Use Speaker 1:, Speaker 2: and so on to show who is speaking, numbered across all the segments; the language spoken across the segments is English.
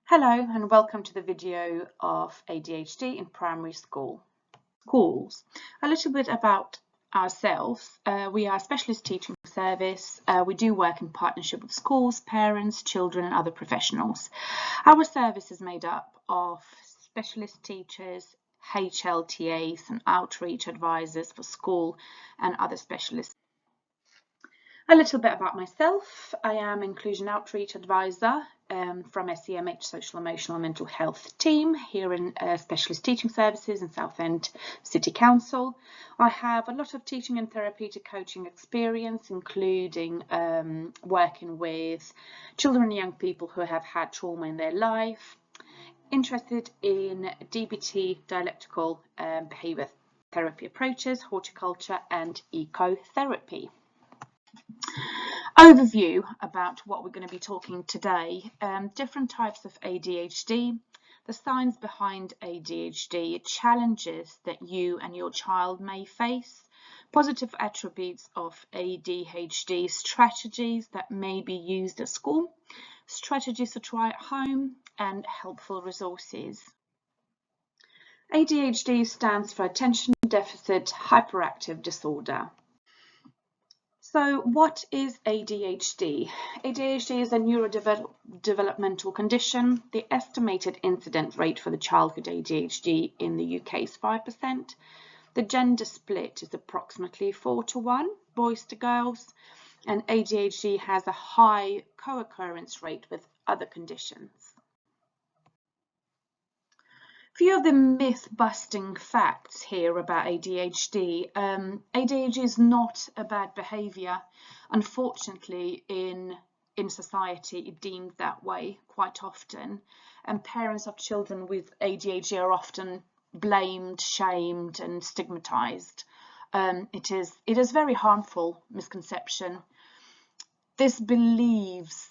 Speaker 1: Hello and welcome to the video of ADHD in primary schools. A little bit about ourselves. We are a specialist teaching service. We do work in partnership with schools, parents, children and other professionals. Our service is made up of specialist teachers, HLTAs and outreach advisors for school and other specialists. A little bit about myself. I am Inclusion Outreach Advisor from SEMH Social Emotional and Mental Health team here in Specialist Teaching Services in Southend City Council. I have a lot of teaching and therapeutic coaching experience, including working with children and young people who have had trauma in their life, interested in DBT, dialectical behaviour therapy approaches, horticulture and ecotherapy. Overview about what we're going to be talking today. Different types of ADHD, the science behind ADHD, challenges that you and your child may face, positive attributes of ADHD, strategies that may be used at school, strategies to try at home, and helpful resources. ADHD stands for Attention Deficit Hyperactive Disorder. So what is ADHD? ADHD is a neurodevelopmental condition. The estimated incidence rate for the childhood ADHD in the UK is 5%. The gender split is approximately 4:1, boys to girls, and ADHD has a high co-occurrence rate with other conditions. Few of the myth-busting facts here about ADHD. ADHD is not a bad behaviour. Unfortunately, in society, it's deemed that way quite often, and parents of children with ADHD are often blamed, shamed, and stigmatised. It is very harmful misconception. These beliefs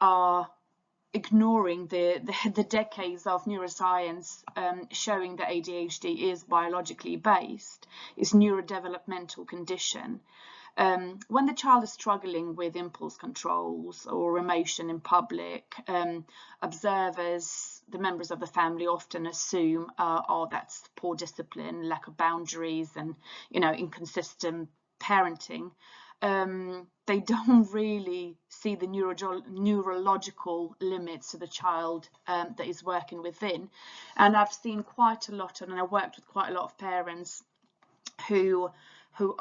Speaker 1: are ignoring the decades of neuroscience showing that ADHD is biologically based, is neurodevelopmental condition. When the child is struggling with impulse controls or emotion in public, observers, the members of the family often assume, oh, that's poor discipline, lack of boundaries, and inconsistent parenting. They don't really see the neurological limits to the child that is working within. And I've seen quite a lot, and I worked with quite a lot of parents who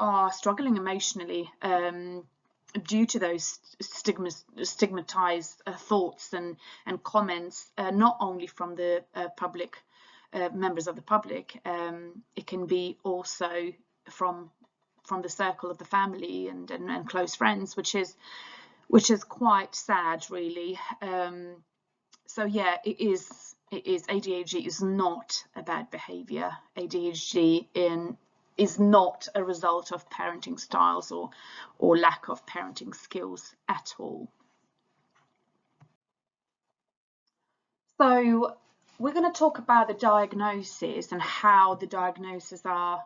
Speaker 1: are struggling emotionally due to those stigmatized thoughts and comments, not only from the public members of the public. It can be also from the circle of the family and close friends, which is quite sad, really. So yeah, it is ADHD is not a bad behavior. ADHD is not a result of parenting styles or lack of parenting skills at all. So we're going to talk about the diagnosis and how the diagnoses are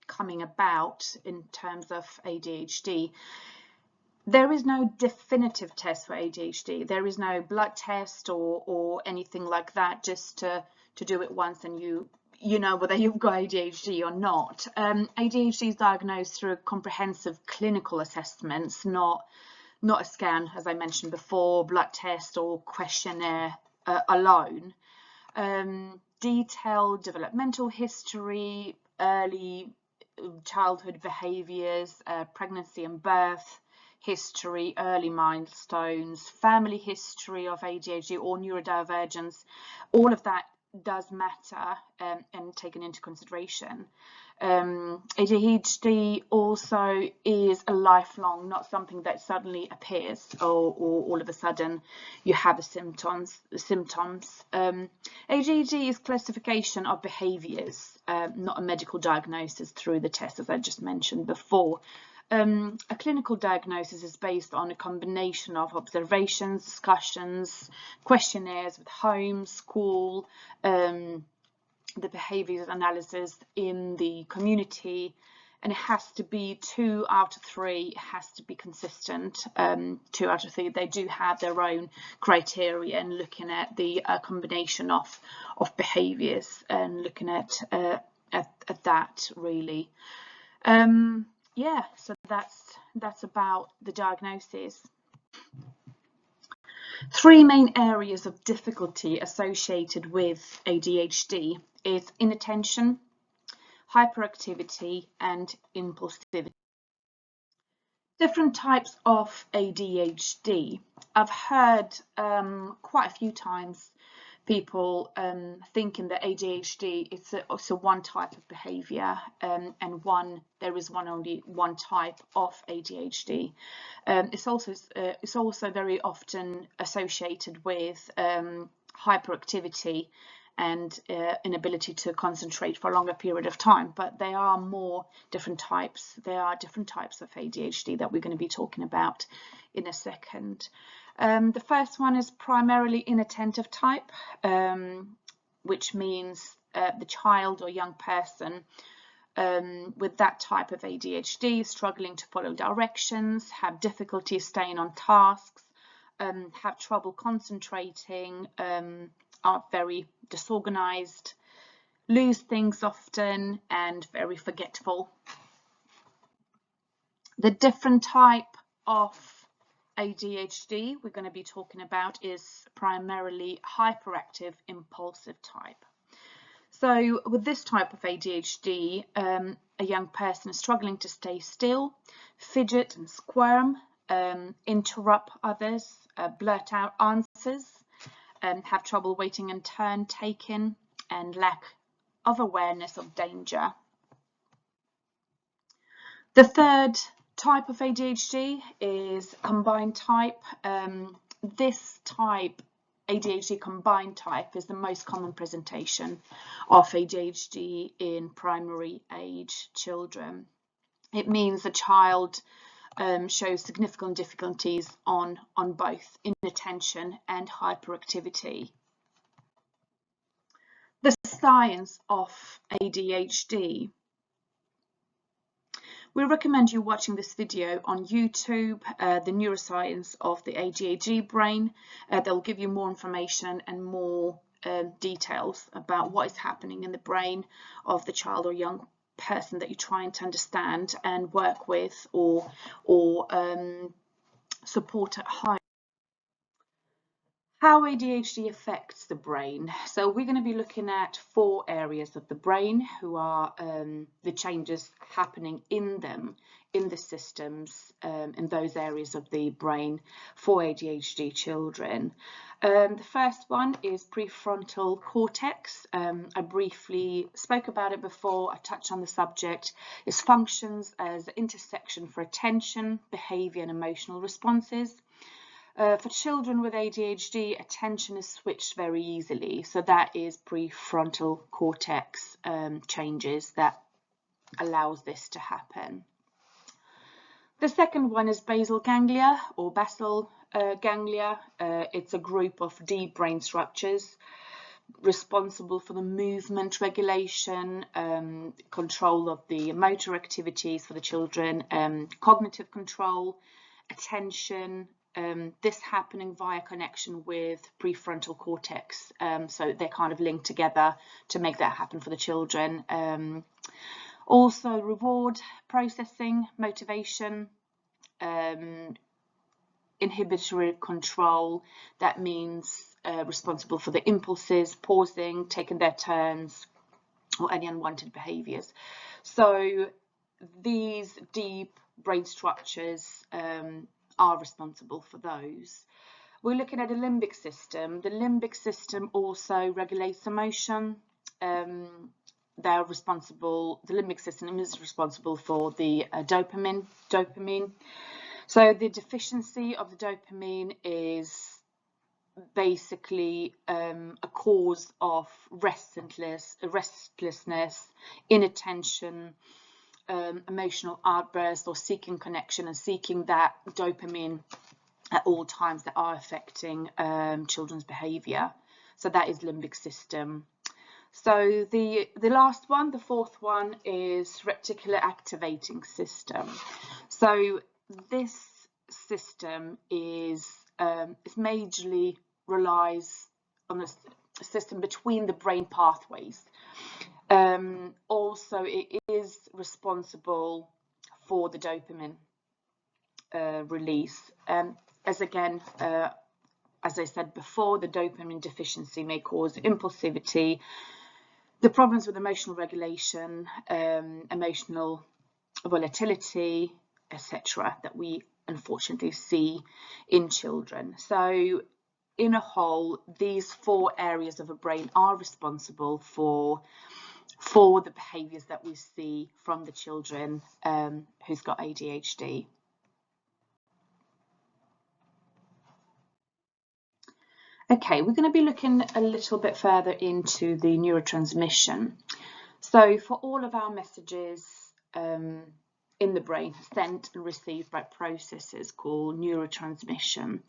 Speaker 1: coming about in terms of ADHD. There is no definitive test for ADHD. There is no blood test or anything like that just to do it once and you know whether you've got ADHD or not. ADHD is diagnosed through comprehensive clinical assessments, not a scan, as I mentioned before, blood test or questionnaire alone. Detailed developmental history, early childhood behaviours, pregnancy and birth history, early milestones, family history of ADHD or neurodivergence, all of that does matter and taken into consideration. ADHD also is a lifelong, not something that suddenly appears or all of a sudden you have the symptoms. ADHD is classification of behaviours, not a medical diagnosis through the test, as I just mentioned before. A clinical diagnosis is based on a combination of observations, discussions, questionnaires with home, school, the behaviours analysis in the community, and it has to be 2 out of 3. It has to be consistent. 2 out of 3. They do have their own criteria, and looking at the combination of behaviours and looking at that really. Yeah, so that's about the diagnosis. 3 main areas of difficulty associated with ADHD is inattention, hyperactivity, and impulsivity. Different types of ADHD. I've heard quite a few times people thinking that ADHD it's a one type of behavior, and there is only one type of ADHD. It's also very often associated with hyperactivity and inability to concentrate for a longer period of time, but there are different types. There are different types of ADHD that we're going to be talking about in a second. The first one is primarily inattentive type, which means the child or young person with that type of ADHD is struggling to follow directions, have difficulty staying on tasks, have trouble concentrating, are very disorganized, lose things often, and very forgetful. The different type of ADHD we're going to be talking about is primarily hyperactive impulsive type. So with this type of ADHD, a young person is struggling to stay still, fidget and squirm, interrupt others, blurt out answers, have trouble waiting and turn taking, and lack of awareness of danger. The third type of ADHD is combined type. This type, ADHD combined type, is the most common presentation of ADHD in primary age children. It means the child shows significant difficulties on both inattention and hyperactivity. The science of ADHD. We recommend you watching this video on YouTube, the neuroscience of the ADHD brain. They'll give you more information and more details about what is happening in the brain of the child or young person that you're trying to understand and work with or support at home. How ADHD affects the brain. So we're going to be looking at 4 areas of the brain who are the changes happening in them, in the systems, in those areas of the brain for ADHD children. The first one is prefrontal cortex. I briefly spoke about it before. I touched on the subject. It functions as an intersection for attention, behavior, and emotional responses. For children with ADHD, attention is switched very easily, so that is prefrontal cortex changes that allows this to happen. The second one is basal ganglia or basal ganglia. It's a group of deep brain structures responsible for the movement regulation, control of the motor activities for the children, cognitive control, attention, this happening via connection with prefrontal cortex, so they're kind of linked together to make that happen for the children. Also reward processing, motivation, inhibitory control, that means responsible for the impulses, pausing, taking their turns, or any unwanted behaviours. So these deep brain structures are responsible for those. We're looking at the limbic system. The limbic system also regulates emotion. The limbic system is responsible for the dopamine. So the deficiency of the dopamine is basically a cause of restlessness, inattention, emotional outbursts, or seeking connection and seeking that dopamine at all times that are affecting children's behavior. So that is limbic system. So the last one, the fourth one, is reticular activating system. So this system is majorly relies on the system between the brain pathways. Also, it is responsible for the dopamine release. As I said before, the dopamine deficiency may cause impulsivity, the problems with emotional regulation, emotional volatility, etc., that we unfortunately see in children. So in a whole, these 4 areas of the brain are responsible for the behaviours that we see from the children who's got ADHD. Okay, we're going to be looking a little bit further into the neurotransmission. So for all of our messages in the brain sent and received by processes called neurotransmission,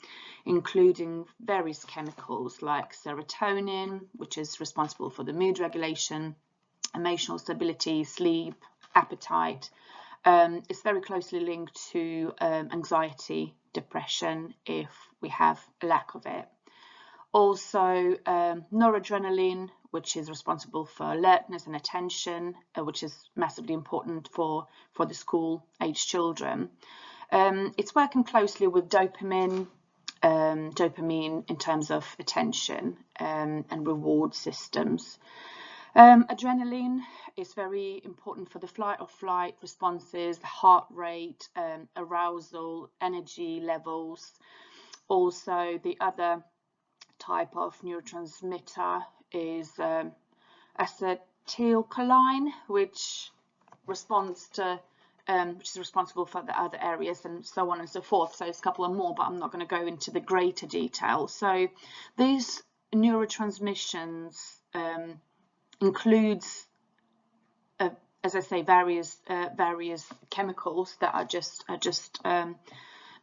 Speaker 1: including various chemicals like serotonin, which is responsible for the mood regulation, emotional stability, sleep, appetite. It's very closely linked to anxiety, depression, if we have a lack of it. Also, noradrenaline, which is responsible for alertness and attention, which is massively important for the school-age children. It's working closely with dopamine in terms of attention and reward systems. Adrenaline is very important for the fight or flight responses, the heart rate, arousal, energy levels. Also, the other type of neurotransmitter is acetylcholine, which is responsible for the other areas, and so on and so forth. So it's a couple of more, but I'm not going to go into the greater detail. So these neurotransmissions includes, as I say, various chemicals that I just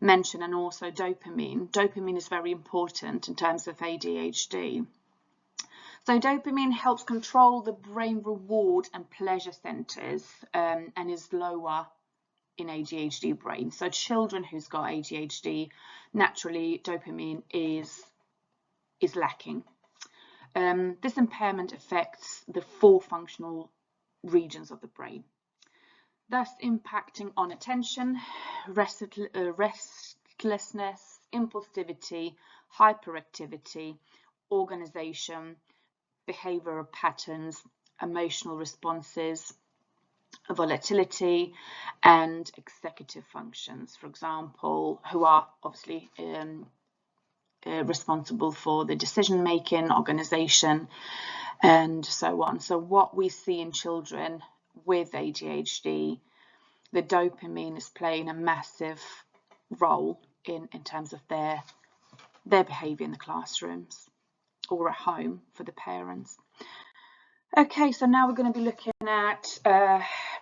Speaker 1: mention, and also dopamine. Dopamine is very important in terms of ADHD. So dopamine helps control the brain reward and pleasure centers and is lower in ADHD brain. So children who's got ADHD, naturally dopamine is lacking. This impairment affects the 4 functional regions of the brain, thus impacting on attention, restlessness, impulsivity, hyperactivity, organization, behavioral patterns, emotional responses, volatility, and executive functions, for example, who are obviously responsible for the decision making, organization, and so on. So what we see in children with ADHD, the dopamine is playing a massive role in terms of their behavior in the classrooms or at home for the parents. Okay, so now we're going to be looking at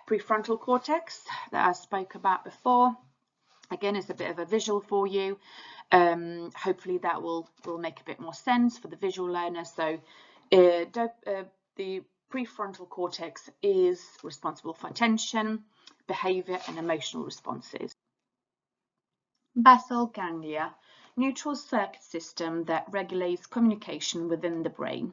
Speaker 1: prefrontal cortex that I spoke about before. Again, it's a bit of a visual for you. Hopefully that will make a bit more sense for the visual learner. So the prefrontal cortex is responsible for attention, behavior, and emotional responses. Basal ganglia, neutral circuit system that regulates communication within the brain.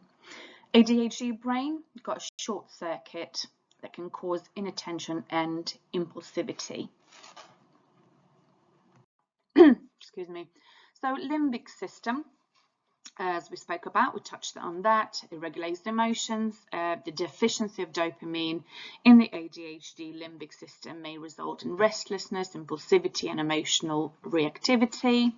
Speaker 1: ADHD brain got a short circuit that can cause inattention and impulsivity. Excuse me. So limbic system, as we spoke about, we touched on that. It regulates the emotions. The deficiency of dopamine in the ADHD limbic system may result in restlessness, impulsivity, and emotional reactivity.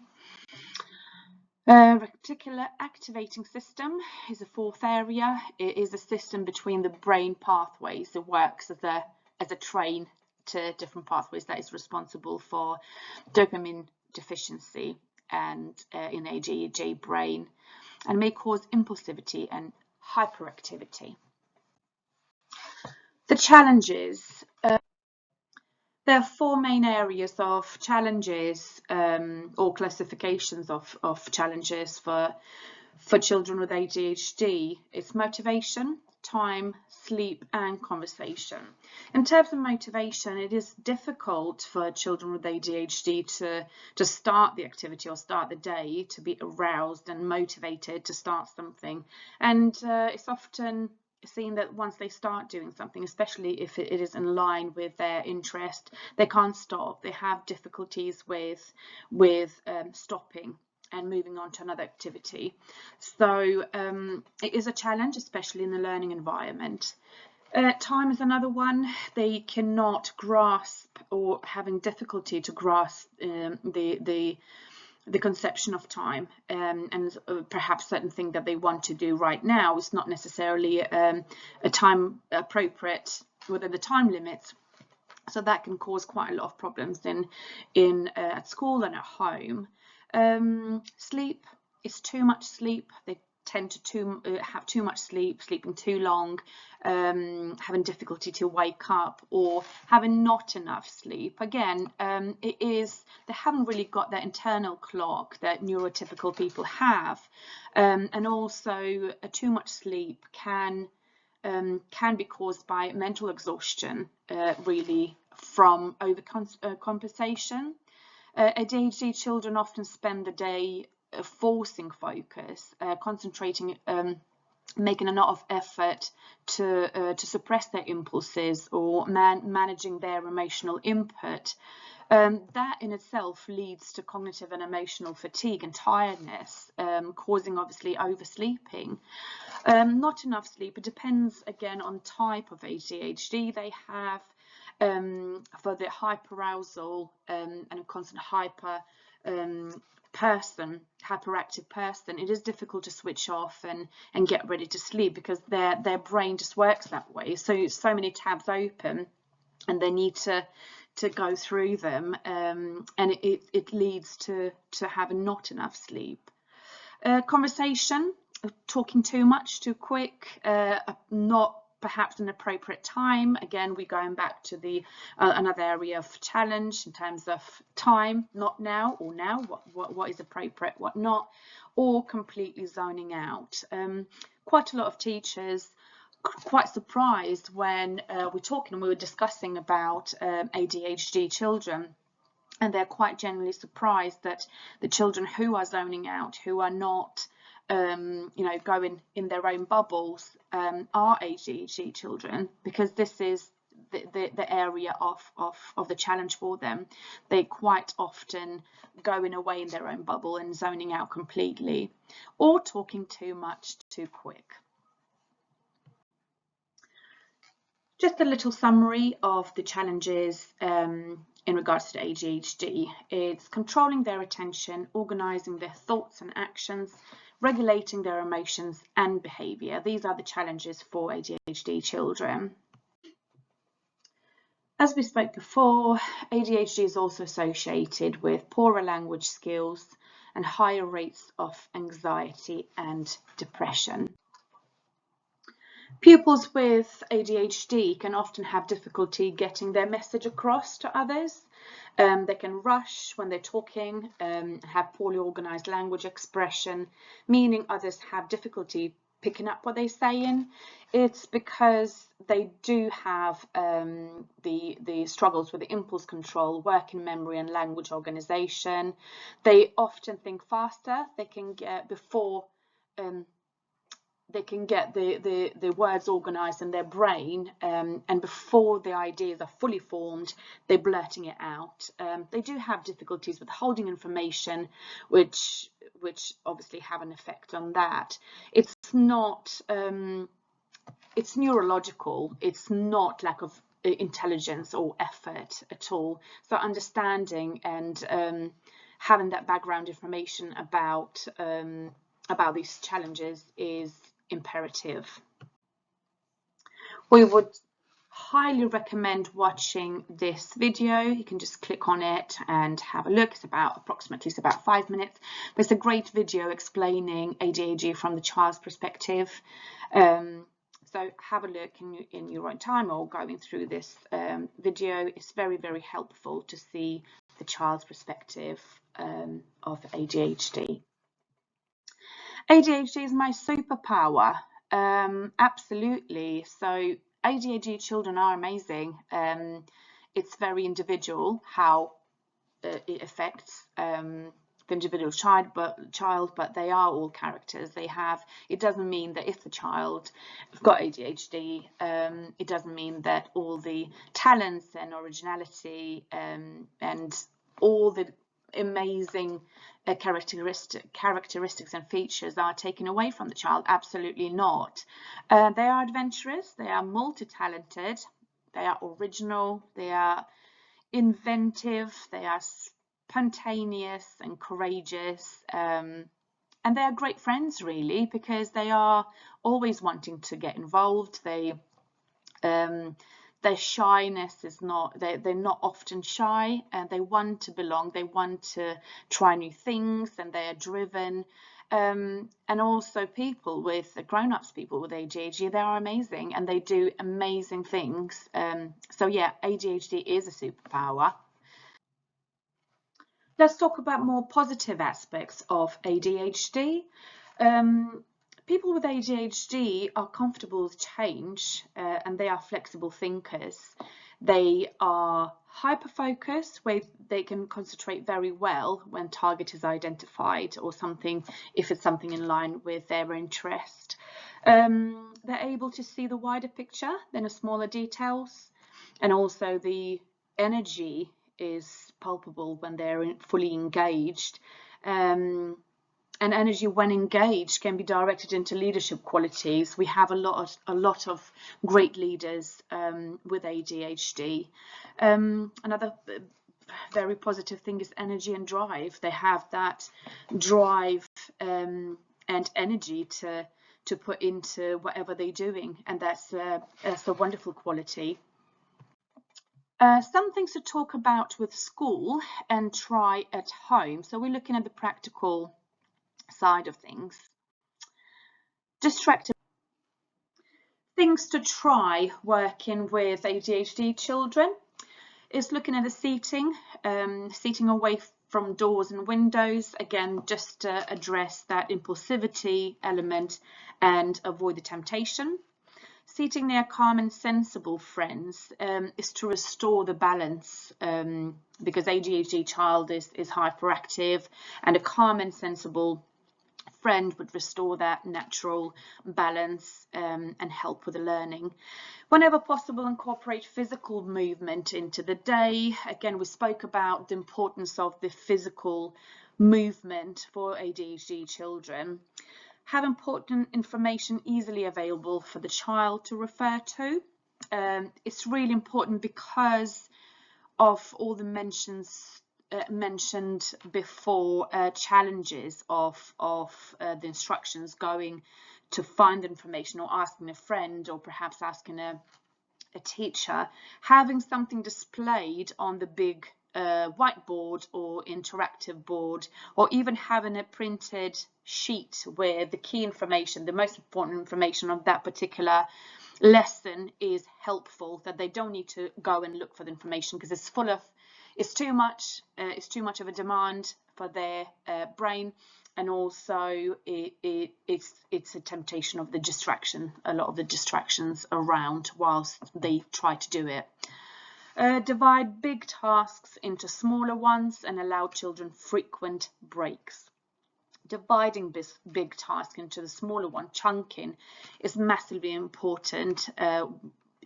Speaker 1: Reticular activating system is a 4th area. It is a system between the brain pathways. It works as a train to different pathways that is responsible for dopamine deficiency and in ADHD brain, and may cause impulsivity and hyperactivity. The challenges. There are 4 main areas of challenges or classifications of challenges for children with ADHD. It's motivation, time, sleep and conversation. In terms of motivation, it is difficult for children with ADHD to start the activity or start the day, to be aroused and motivated to start something. And it's often seen that once they start doing something, especially if it is in line with their interest, they can't stop. They have difficulties with stopping and moving on to another activity. So it is a challenge, especially in the learning environment. Time is another one. They cannot grasp, or having difficulty to grasp the conception of time, and perhaps certain thing that they want to do right now is not necessarily a time appropriate within the time limits. So that can cause quite a lot of problems at school and at home. Sleep is too much sleep. They tend to have too much sleep, sleeping too long, having difficulty to wake up, or having not enough sleep. Again, they haven't really got that internal clock that neurotypical people have, and also too much sleep can be caused by mental exhaustion, really from overcompensation. ADHD children often spend the day forcing focus, concentrating, making a lot of effort to suppress their impulses, or managing their emotional input. That in itself leads to cognitive and emotional fatigue and tiredness, causing obviously oversleeping. Not enough sleep, it depends again on type of ADHD they have. For the hyperarousal and constant hyperactive person, it is difficult to switch off and get ready to sleep, because their brain just works that way. So many tabs open, and they need to go through them, and it leads to having not enough sleep. Conversation, talking too much, too quick, not perhaps an appropriate time. Again, we're going back to the another area of challenge in terms of time, not now, or now, what is appropriate, what not, or completely zoning out. Quite a lot of teachers quite surprised when we were discussing about ADHD children, and they're quite generally surprised that the children who are zoning out, who are not going in their own bubbles, are ADHD children, because this is the area of the challenge for them. They quite often going away in their own bubble and zoning out completely, or talking too much, too quick. Just a little summary of the challenges in regards to ADHD. It's controlling their attention, organising their thoughts and actions, regulating their emotions and behaviour. These are the challenges for ADHD children. As we spoke before, ADHD is also associated with poorer language skills and higher rates of anxiety and depression. Pupils with ADHD can often have difficulty getting their message across to others. They can rush when they're talking, have poorly organised language expression, meaning others have difficulty picking up what they're saying. It's because they do have the struggles with the impulse control, working memory and language organisation. They often think faster. They can get the words organised in their brain, and before the ideas are fully formed, they're blurting it out. They do have difficulties with holding information, which obviously have an effect on that. It's not, it's neurological. It's not lack of intelligence or effort at all. So understanding and having that background information about these challenges is imperative. We would highly recommend watching this video. You can just click on it and have a look. It's about 5 minutes, but it's a great video explaining ADHD from the child's perspective. So have a look in your own time, or going through this video. It's very, very helpful to see the child's perspective of ADHD. ADHD is my superpower. Absolutely. So ADHD children are amazing. It's very individual how it affects the individual child, but they are all characters. It doesn't mean that if the child has got ADHD, it doesn't mean that all the talents and originality and all the amazing characteristics and features are taken away from the child. Absolutely not. They are adventurous, they are multi-talented, they are original, they are inventive, they are spontaneous and courageous, and they are great friends, really, because they are always wanting to get involved. Their shyness is not, they're not often shy, and they want to belong, they want to try new things, and they are driven. And also people with grown-ups, people with ADHD, they are amazing and they do amazing things. So yeah, ADHD is a superpower. Let's talk about more positive aspects of ADHD. People with ADHD are comfortable with change, and they are flexible thinkers. They are hyper-focused, where they can concentrate very well when target is identified or something, if it's something in line with their interest. They're able to see the wider picture than the smaller details, and also the energy is palpable when they're fully engaged. And energy, when engaged, can be directed into leadership qualities. We have a lot of great leaders with ADHD. Another very positive thing is energy and drive. They have that drive and energy to put into whatever they're doing, and that's a wonderful quality. Some things to talk about with school and try at home. So we're looking at the practical side of things. Distracted things to try working with ADHD children is looking at the seating, seating away from doors and windows, again, just to address that impulsivity element and avoid the temptation. Seating near calm and sensible friends is to restore the balance, because ADHD child is hyperactive, and a calm and sensible friend would restore that natural balance and help with the learning. Whenever possible, incorporate physical movement into the day. Again, we spoke about the importance of the physical movement for ADHD children. Have important information easily available for the child to refer to. It's really important because of all the mentioned before, challenges of the instructions, going to find information or asking a friend or perhaps asking a teacher. Having something displayed on the big whiteboard or interactive board, or even having a printed sheet where the key information, the most important information of that particular lesson is helpful, that they don't need to go and look for the information because it's too much of a demand for their brain, and also it's a temptation of the distraction, a lot of the distractions around whilst they try to do it. Divide big tasks into smaller ones and allow children frequent breaks. Dividing big tasks into the smaller one, chunking, is massively important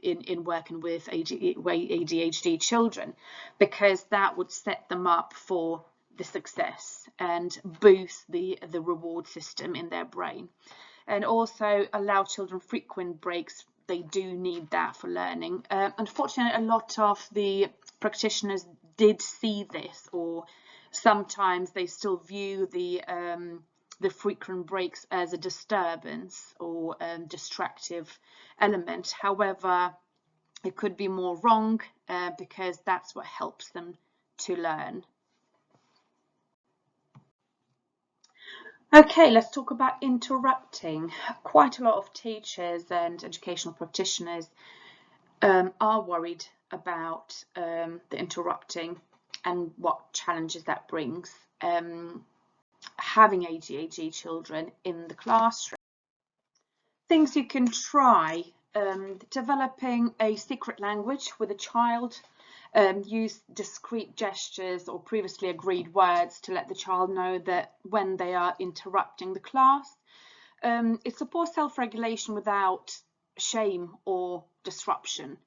Speaker 1: in working with ADHD children, because that would set them up for the success and boost the reward system in their brain, and also allow children frequent breaks. They do need that for learning. Unfortunately, a lot of the practitioners did see this, or sometimes they still view the frequent breaks as a disturbance or distractive element. However, it could be more wrong, because that's what helps them to learn. Okay, let's talk about interrupting. Quite a lot of teachers and educational practitioners are worried about the interrupting and what challenges that brings. Having ADHD children in the classroom. Things you can try: developing a secret language with a child. Use discrete gestures or previously agreed words to let the child know that when they are interrupting the class. It supports self-regulation without shame or disruption.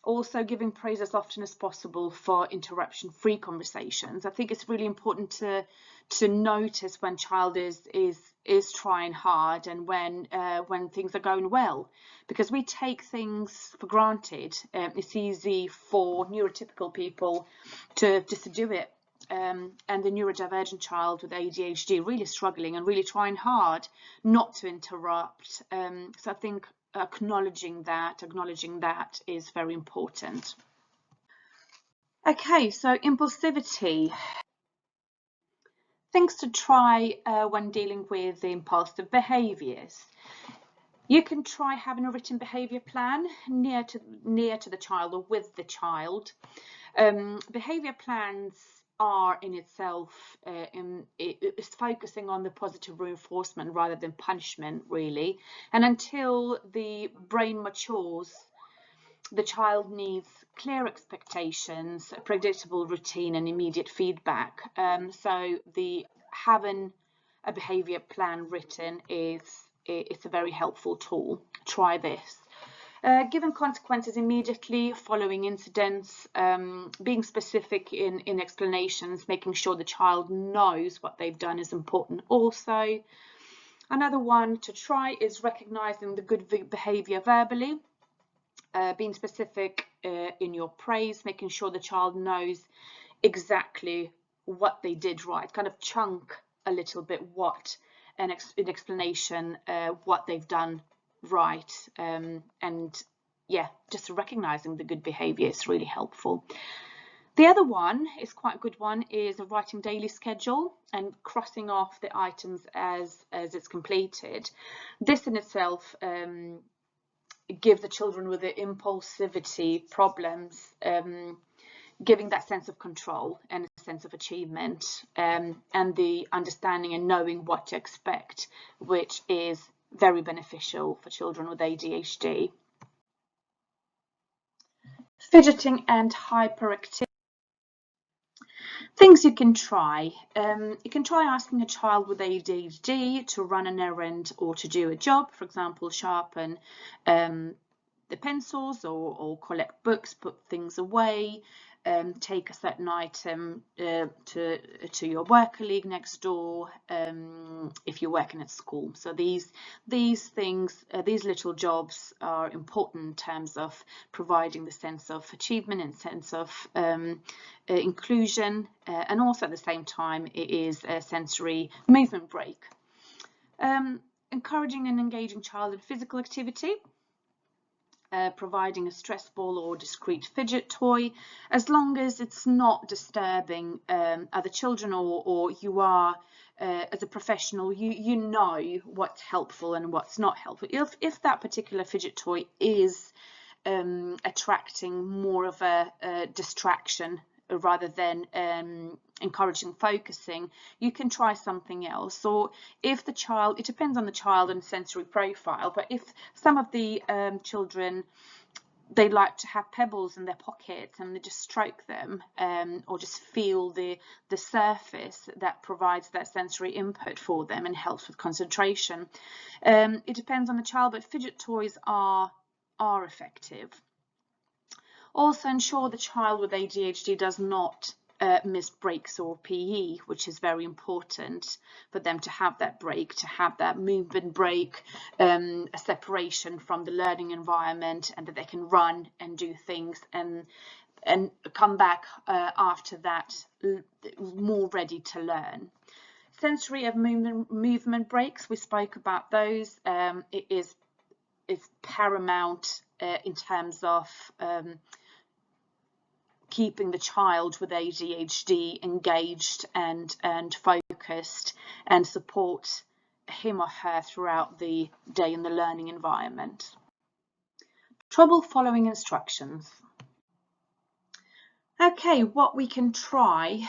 Speaker 1: Also, giving praise as often as possible for interruption-free conversations. I think it's really important to notice when child is trying hard and when things are going well, because we take things for granted. It's easy for neurotypical people to just to do it, and the neurodivergent child with ADHD really struggling and really trying hard not to interrupt. So I think acknowledging that is very important. Okay, so impulsivity. Things to try when dealing with the impulsive behaviours. You can try having a written behaviour plan near to the child or with the child. Behaviour plans are in itself it's focusing on the positive reinforcement rather than punishment, really. And until the brain matures, the child needs clear expectations, a predictable routine, and immediate feedback. So having a behaviour plan written it's a very helpful tool. Try this. Given consequences immediately following incidents, being specific in explanations, making sure the child knows what they've done is important also. Another one to try is recognizing the good behavior verbally, being specific in your praise, making sure the child knows exactly what they did right, kind of chunk a little bit an explanation what they've done right, and yeah, just recognizing the good behavior is really helpful. The other one is quite a good one, is a writing daily schedule and crossing off the items as it's completed. This in itself gives the children with the impulsivity problems giving that sense of control and a sense of achievement, and the understanding and knowing what to expect, which is very beneficial for children with ADHD. Fidgeting and hyperactivity. Things you can try. You can try asking a child with ADHD to run an errand or to do a job, for example, sharpen the pencils or collect books, put things away, take a certain item to your work colleague next door, if you're working at school. So these things, these little jobs are important in terms of providing the sense of achievement and sense of inclusion, and also at the same time it is a sensory movement break. Encouraging and engaging child in physical activity. Providing a stress ball or discrete fidget toy, as long as it's not disturbing other children, or you are as a professional, you know what's helpful and what's not helpful. If that particular fidget toy is attracting more of a distraction rather than encouraging focusing, you can try something else. Or if the child, it depends on the child and sensory profile, but if some of the children, they like to have pebbles in their pockets and they just stroke them, or just feel the surface, that provides that sensory input for them and helps with concentration. It depends on the child, but fidget toys are effective. Also ensure the child with ADHD does not miss breaks or PE, which is very important for them to have that break, to have that movement break, a separation from the learning environment, and that they can run and do things and come back after that more ready to learn. Sensory of movement breaks, we spoke about those. It is paramount in terms of keeping the child with ADHD engaged and focused, and support him or her throughout the day in the learning environment. Trouble following instructions. Okay, what we can try,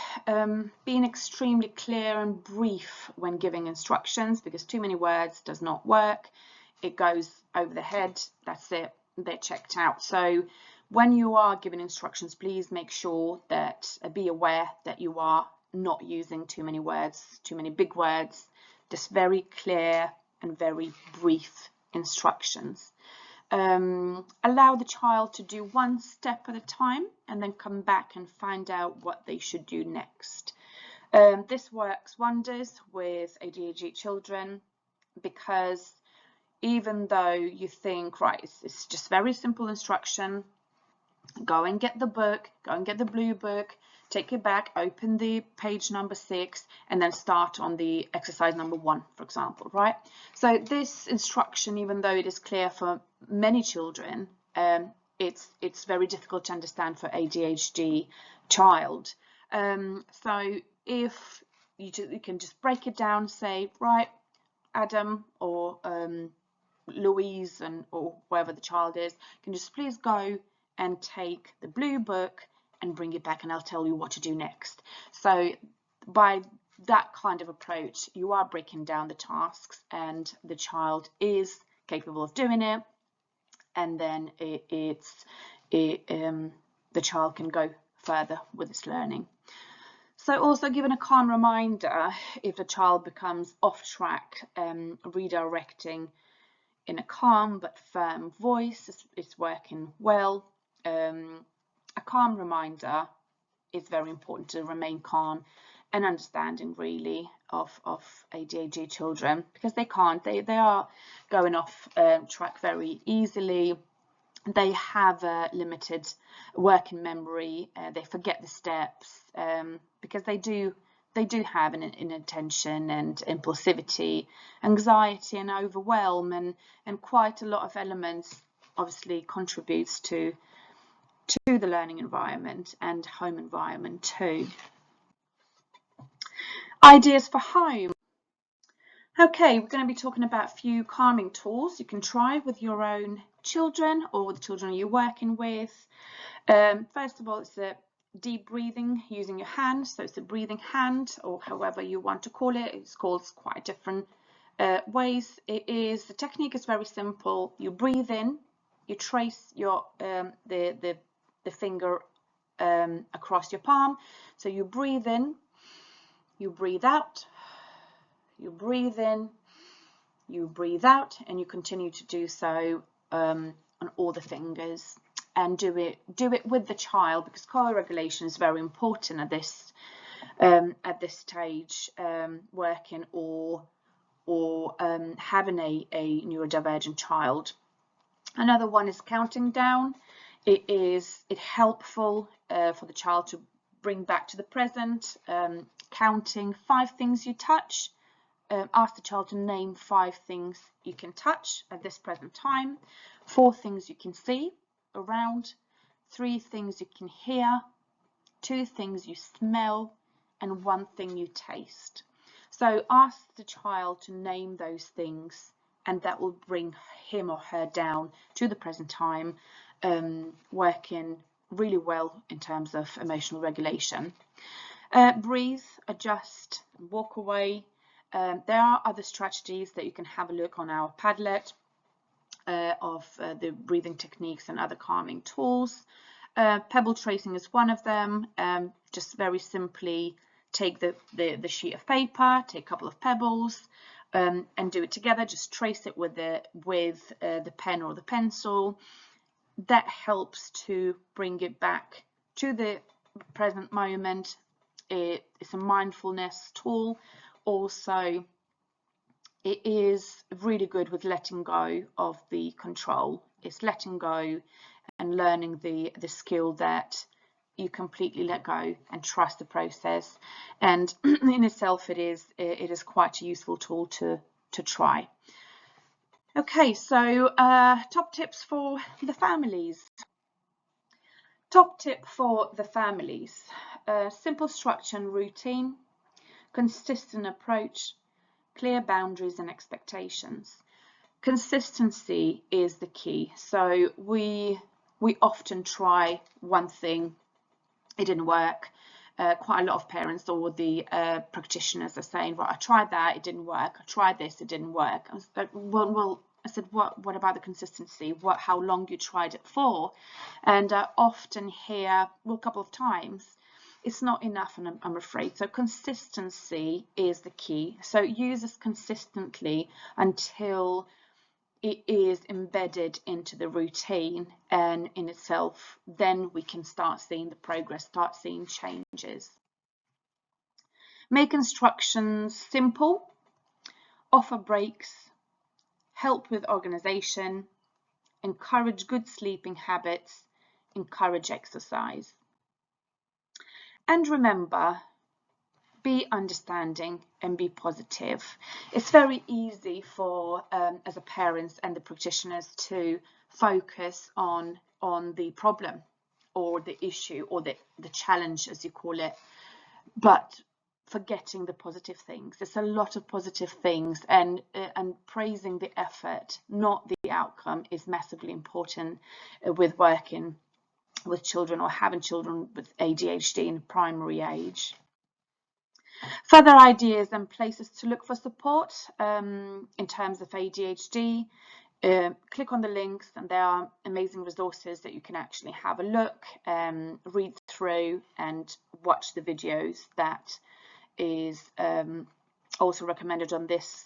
Speaker 1: being extremely clear and brief when giving instructions, because too many words does not work. it goes over the head, that's it, they're checked out. So when you are giving instructions, please make sure that be aware that you are not using too many words, too many big words, just very clear and very brief instructions. Allow the child to do one step at a time and then come back and find out what they should do next. This works wonders with ADHD children, because even though you think, right, it's just very simple instruction, go and get the book, go and get the blue book, take it back, open the page number 6, and then start on the exercise number 1, for example, right? So this instruction, even though it is clear for many children, it's very difficult to understand for ADHD child. So if you can just break it down, say, right, Adam or Louise or whoever the child is, can just please go and take the blue book and bring it back, and I'll tell you what to do next. So by that kind of approach, you are breaking down the tasks and the child is capable of doing it, and then the child can go further with its learning. So also giving a calm reminder if the child becomes off track, redirecting in a calm but firm voice is working well. A calm reminder is very important to remain calm and understanding really of ADHD children, because they are going off track very easily. They have a limited working memory, they forget the steps, because they do have an inattention and impulsivity, anxiety and overwhelm, and quite a lot of elements obviously contributes to the learning environment and home environment too. Ideas for home. Okay, we're going to be talking about a few calming tools you can try with your own children or with the children you're working with. First of all, it's a deep breathing using your hands. So it's a breathing hand, or however you want to call it. It's called quite different ways. The technique is very simple. You breathe in, you trace your the finger across your palm. So you breathe in, you breathe out, you breathe in, you breathe out, and you continue to do so on all the fingers. And do it with the child, because co-regulation is very important at this stage, working or having a neurodivergent child. Another one is counting down. It helpful for the child to bring back to the present, counting 5 things you touch. Ask the child to name 5 things you can touch at this present time, 4 things you can see around, 3 things you can hear, 2 things you smell, and 1 thing you taste. So ask the child to name those things, and that will bring him or her down to the present time, working really well in terms of emotional regulation. Breathe, adjust, walk away. There are other strategies that you can have a look on our Padlet of the breathing techniques and other calming tools. Pebble tracing is one of them. Just very simply take the sheet of paper, take a couple of pebbles, and do it together. Just trace it with the pen or the pencil. That helps to bring it back to the present moment. It's a mindfulness tool. Also, it is really good with letting go of the control. It's letting go and learning the skill that you completely let go and trust the process. And in itself, it is quite a useful tool to try. Okay, so top tips for the families. Top tip for the families: simple structure and routine, consistent approach, clear boundaries and expectations. Consistency is the key. So we often try one thing, it didn't work. Quite a lot of parents or the practitioners are saying, right, I tried that, it didn't work. I tried this, it didn't work. Well, I said, what about the consistency? How long you tried it for? And I often hear, well, a couple of times, it's not enough, and I'm afraid. So consistency is the key. So use this consistently until it is embedded into the routine and in itself. Then we can start seeing the progress, start seeing changes. Make instructions simple, offer breaks, help with organization, encourage good sleeping habits, encourage exercise. And remember, be understanding and be positive. It's very easy for as a parents and the practitioners to focus on the problem or the issue or the challenge, as you call it, but forgetting the positive things. There's a lot of positive things, and praising the effort, not the outcome, is massively important with working with children or having children with ADHD in primary age. Further ideas and places to look for support in terms of ADHD, click on the links, and there are amazing resources that you can actually have a look, read through and watch the videos that is also recommended on this.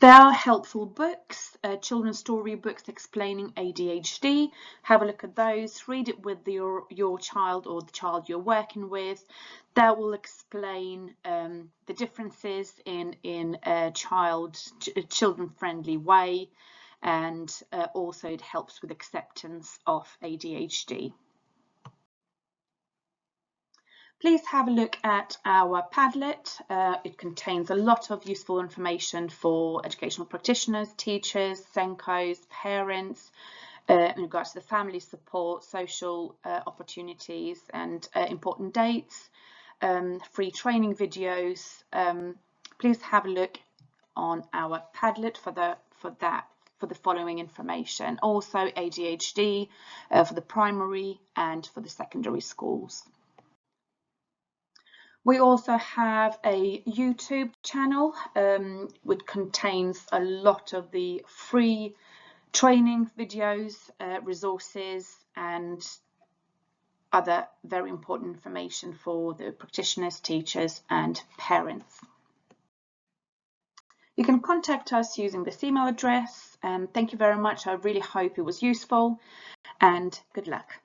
Speaker 1: There are helpful books, children's story books explaining ADHD. Have a look at those, read it with your child or the child you're working with. That will explain the differences in a children-friendly way, and also it helps with acceptance of ADHD. Please have a look at our Padlet. It contains a lot of useful information for educational practitioners, teachers, SENCOs, parents, in regards to the family support, social opportunities and important dates, free training videos. Please have a look on our Padlet for the following information. Also ADHD for the primary and for the secondary schools. We also have a YouTube channel which contains a lot of the free training videos, resources and other very important information for the practitioners, teachers and parents. You can contact us using this email address. Thank you very much. I really hope it was useful, and good luck.